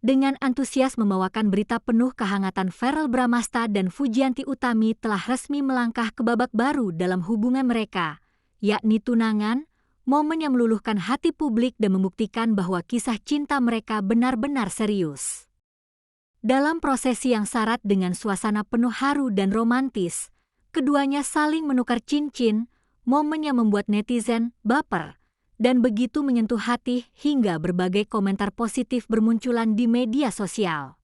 dengan antusias membawakan berita penuh kehangatan. Verrell Bramasta dan Fujianti Utami telah resmi melangkah ke babak baru dalam hubungan mereka, yakni tunangan, momen yang meluluhkan hati publik dan membuktikan bahwa kisah cinta mereka benar-benar serius. Dalam prosesi yang syarat dengan suasana penuh haru dan romantis, keduanya saling menukar cincin, momen yang membuat netizen baper dan begitu menyentuh hati hingga berbagai komentar positif bermunculan di media sosial.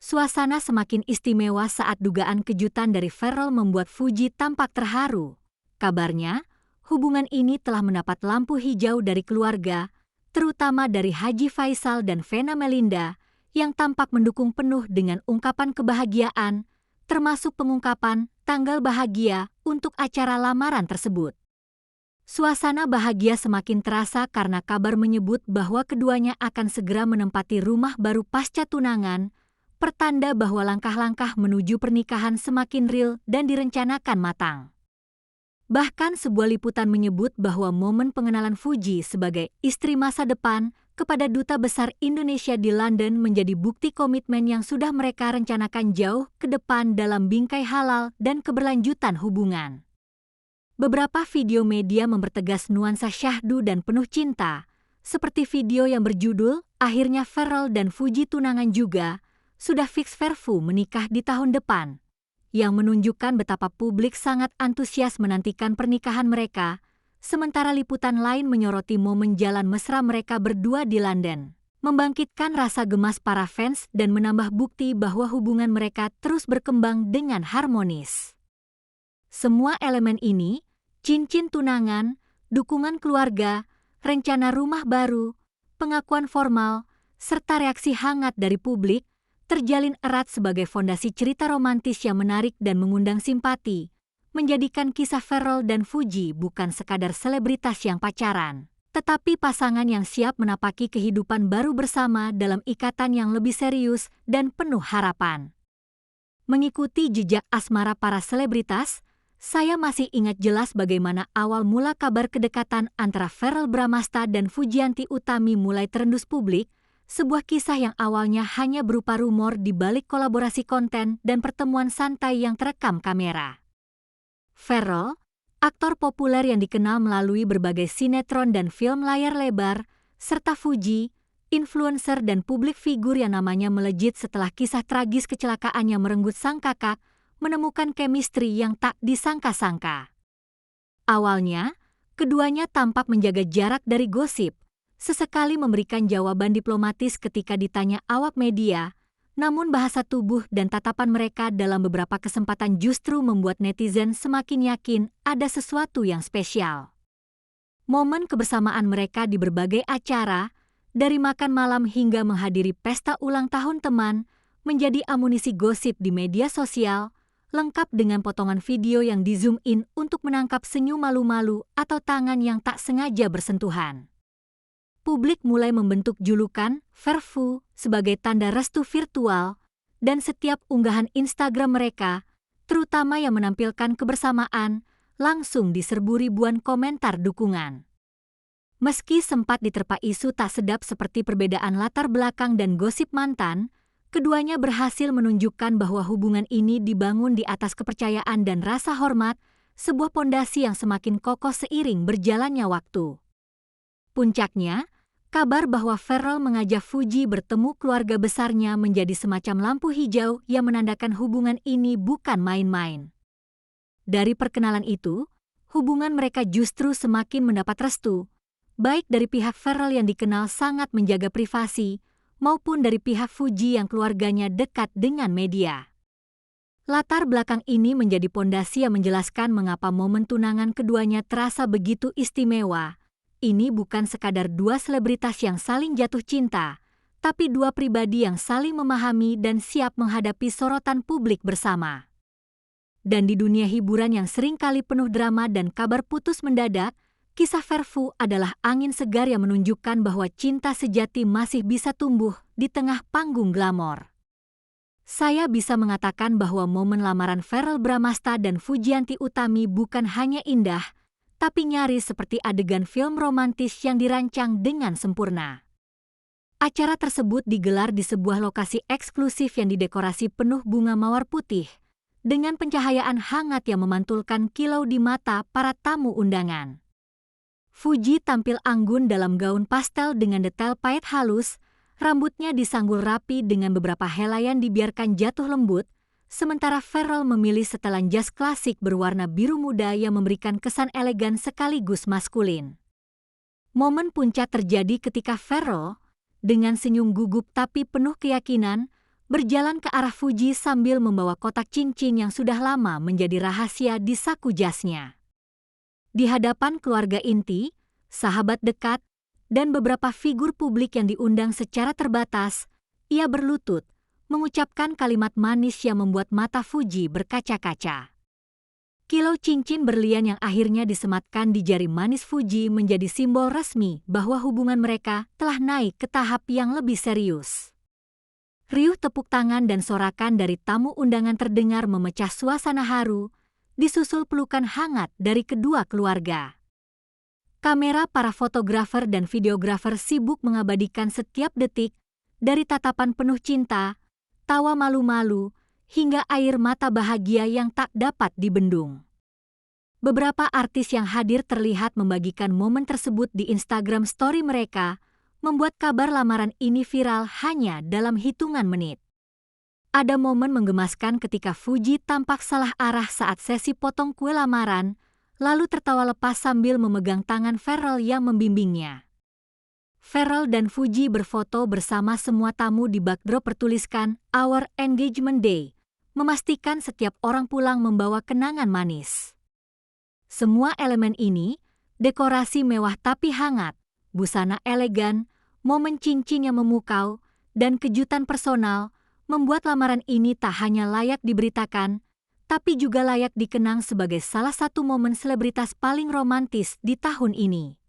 Suasana semakin istimewa saat dugaan kejutan dari Verrell membuat Fuji tampak terharu. Kabarnya, hubungan ini telah mendapat lampu hijau dari keluarga, terutama dari Haji Faisal dan Vena Melinda, yang tampak mendukung penuh dengan ungkapan kebahagiaan, termasuk pengungkapan tanggal bahagia untuk acara lamaran tersebut. Suasana bahagia semakin terasa karena kabar menyebut bahwa keduanya akan segera menempati rumah baru pasca tunangan, pertanda bahwa langkah-langkah menuju pernikahan semakin real dan direncanakan matang. Bahkan sebuah liputan menyebut bahwa momen pengenalan Fuji sebagai istri masa depan kepada Duta Besar Indonesia di London menjadi bukti komitmen yang sudah mereka rencanakan jauh ke depan dalam bingkai halal dan keberlanjutan hubungan. Beberapa video media mempertegas nuansa syahdu dan penuh cinta, seperti video yang berjudul "Akhirnya Verrell dan Fuji tunangan juga, sudah fix Verfu menikah di tahun depan", yang menunjukkan betapa publik sangat antusias menantikan pernikahan mereka, sementara liputan lain menyoroti momen jalan mesra mereka berdua di London, membangkitkan rasa gemas para fans dan menambah bukti bahwa hubungan mereka terus berkembang dengan harmonis. Semua elemen ini, cincin tunangan, dukungan keluarga, rencana rumah baru, pengakuan formal, serta reaksi hangat dari publik, terjalin erat sebagai fondasi cerita romantis yang menarik dan mengundang simpati, menjadikan kisah Verrell dan Fuji bukan sekadar selebritas yang pacaran, tetapi pasangan yang siap menapaki kehidupan baru bersama dalam ikatan yang lebih serius dan penuh harapan. Mengikuti jejak asmara para selebritas, saya masih ingat jelas bagaimana awal mula kabar kedekatan antara Verrell Bramasta dan Fujianti Utami mulai terendus publik, sebuah kisah yang awalnya hanya berupa rumor di balik kolaborasi konten dan pertemuan santai yang terekam kamera. Verrell, aktor populer yang dikenal melalui berbagai sinetron dan film layar lebar, serta Fuji, influencer dan publik figur yang namanya melejit setelah kisah tragis kecelakaan yang merenggut sang kakak, menemukan chemistry yang tak disangka-sangka. Awalnya, keduanya tampak menjaga jarak dari gosip, sesekali memberikan jawaban diplomatis ketika ditanya awak media, namun bahasa tubuh dan tatapan mereka dalam beberapa kesempatan justru membuat netizen semakin yakin ada sesuatu yang spesial. Momen kebersamaan mereka di berbagai acara, dari makan malam hingga menghadiri pesta ulang tahun teman, menjadi amunisi gosip di media sosial, lengkap dengan potongan video yang di-zoom in untuk menangkap senyum malu-malu atau tangan yang tak sengaja bersentuhan. Publik mulai membentuk julukan Verfu sebagai tanda restu virtual, dan setiap unggahan Instagram mereka, terutama yang menampilkan kebersamaan, langsung diserbu ribuan komentar dukungan. Meski sempat diterpa isu tak sedap seperti perbedaan latar belakang dan gosip mantan, keduanya berhasil menunjukkan bahwa hubungan ini dibangun di atas kepercayaan dan rasa hormat, sebuah pondasi yang semakin kokoh seiring berjalannya waktu. Puncaknya, kabar bahwa Verrell mengajak Fuji bertemu keluarga besarnya menjadi semacam lampu hijau yang menandakan hubungan ini bukan main-main. Dari perkenalan itu, hubungan mereka justru semakin mendapat restu, baik dari pihak Verrell yang dikenal sangat menjaga privasi, maupun dari pihak Fuji yang keluarganya dekat dengan media. Latar belakang ini menjadi pondasi yang menjelaskan mengapa momen tunangan keduanya terasa begitu istimewa. Ini bukan sekadar dua selebritas yang saling jatuh cinta, tapi dua pribadi yang saling memahami dan siap menghadapi sorotan publik bersama. Dan di dunia hiburan yang seringkali penuh drama dan kabar putus mendadak, kisah Verfu adalah angin segar yang menunjukkan bahwa cinta sejati masih bisa tumbuh di tengah panggung glamor. Saya bisa mengatakan bahwa momen lamaran Verrell Bramasta dan Fujianti Utami bukan hanya indah, tapi nyaris seperti adegan film romantis yang dirancang dengan sempurna. Acara tersebut digelar di sebuah lokasi eksklusif yang didekorasi penuh bunga mawar putih, dengan pencahayaan hangat yang memantulkan kilau di mata para tamu undangan. Fuji tampil anggun dalam gaun pastel dengan detail paet halus, rambutnya disanggul rapi dengan beberapa helaian dibiarkan jatuh lembut, sementara Pharrell memilih setelan jas klasik berwarna biru muda yang memberikan kesan elegan sekaligus maskulin. Momen puncak terjadi ketika Pharrell, dengan senyum gugup tapi penuh keyakinan, berjalan ke arah Fuji sambil membawa kotak cincin yang sudah lama menjadi rahasia di saku jasnya. Di hadapan keluarga inti, sahabat dekat, dan beberapa figur publik yang diundang secara terbatas, ia berlutut, mengucapkan kalimat manis yang membuat mata Fuji berkaca-kaca. Kilau cincin berlian yang akhirnya disematkan di jari manis Fuji menjadi simbol resmi bahwa hubungan mereka telah naik ke tahap yang lebih serius. Riuh tepuk tangan dan sorakan dari tamu undangan terdengar memecah suasana haru, disusul pelukan hangat dari kedua keluarga. Kamera para fotografer dan videografer sibuk mengabadikan setiap detik, dari tatapan penuh cinta, tawa malu-malu, hingga air mata bahagia yang tak dapat dibendung. Beberapa artis yang hadir terlihat membagikan momen tersebut di Instagram story mereka, membuat kabar lamaran ini viral hanya dalam hitungan menit. Ada momen menggemaskan ketika Fuji tampak salah arah saat sesi potong kue lamaran, lalu tertawa lepas sambil memegang tangan Pharrell yang membimbingnya. Pharrell dan Fuji berfoto bersama semua tamu di backdrop bertuliskan Our Engagement Day, memastikan setiap orang pulang membawa kenangan manis. Semua elemen ini, dekorasi mewah tapi hangat, busana elegan, momen cincin yang memukau, dan kejutan personal, membuat lamaran ini tak hanya layak diberitakan, tapi juga layak dikenang sebagai salah satu momen selebritas paling romantis di tahun ini.